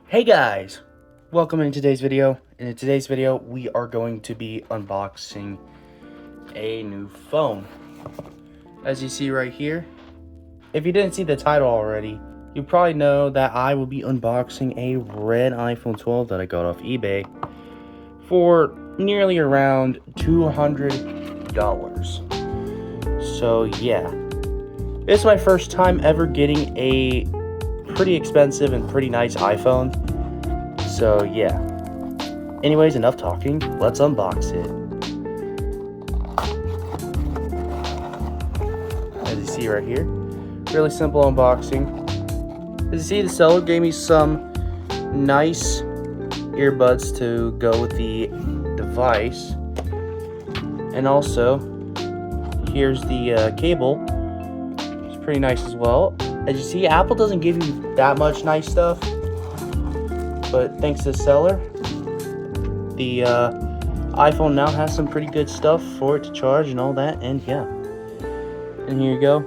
Hey guys, welcome in today's video. In today's video, we are going to be unboxing a new phone. As you see right here, if you didn't see the title already, you probably know that I will be unboxing a red iPhone 12 that I got off eBay for nearly around $200. So yeah, this is my first time ever getting a pretty expensive and pretty nice iPhone. So yeah. Anyways, enough talking. Let's unbox it. As you see right here, really simple unboxing. As you see, the seller gave me some nice earbuds to go with the device, and also here's the cable. It's pretty nice as well. As you see, Apple doesn't give you that much nice stuff, but thanks to the seller, the iPhone now has some pretty good stuff for it to charge and all that. And yeah, and here you go,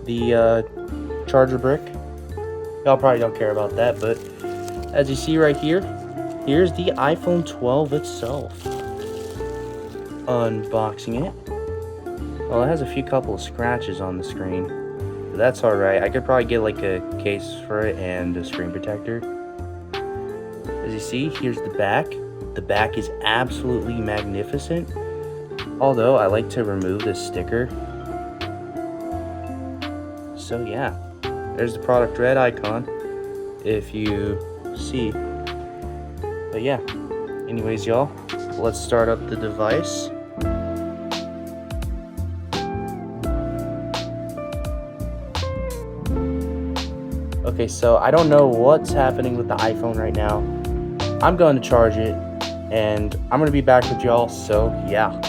the charger brick. Y'all probably don't care about that, but as you see right here, here's the iPhone 12 itself. Unboxing it. Well, it has a couple of scratches on the screen. That's alright. I could probably get like a case for it and a screen protector. As you see, here's the back. The back is absolutely magnificent, although I like to remove this sticker. So yeah, there's the product red icon if you see. But yeah, anyways y'all, let's start up the device. Okay, so I don't know what's happening with the iPhone right now. I'm going to charge it, and I'm going to be back with y'all, so yeah.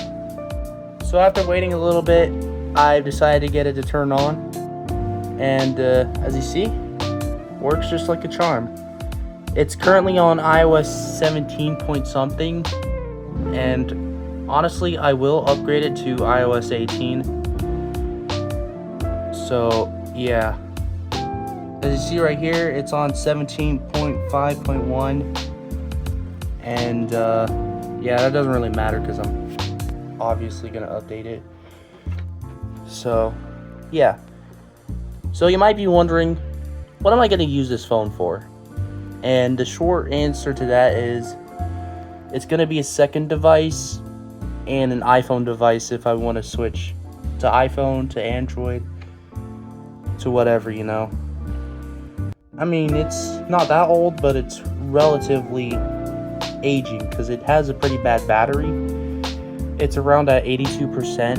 So after waiting a little bit, I've decided to get it to turn on, and as you see, works just like a charm. It's currently on iOS 17 point something, and honestly, I will upgrade it to iOS 18. So yeah. As you see right here, it's on 17.5.1, and yeah, that doesn't really matter because I'm obviously going to update it. So yeah, so you might be wondering, what am I going to use this phone for? And the short answer to that is, it's going to be a second device and an iPhone device if I want to switch to iPhone, to Android, to whatever, you know. I mean, it's not that old, but it's relatively aging because it has a pretty bad battery. It's around at 82%,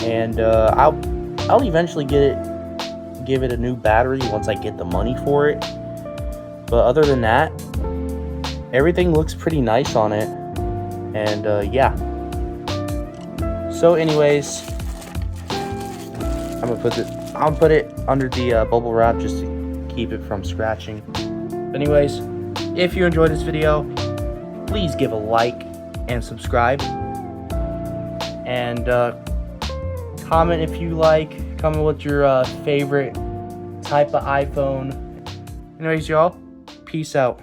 and I'll eventually give it a new battery once I get the money for it. But other than that, everything looks pretty nice on it, and yeah. So anyways, I'll put it under the bubble wrap just to keep it from scratching. Anyways, if you enjoyed this video, please give a like and subscribe, and comment if you like. Comment what your favorite type of iPhone. Anyways y'all, peace out.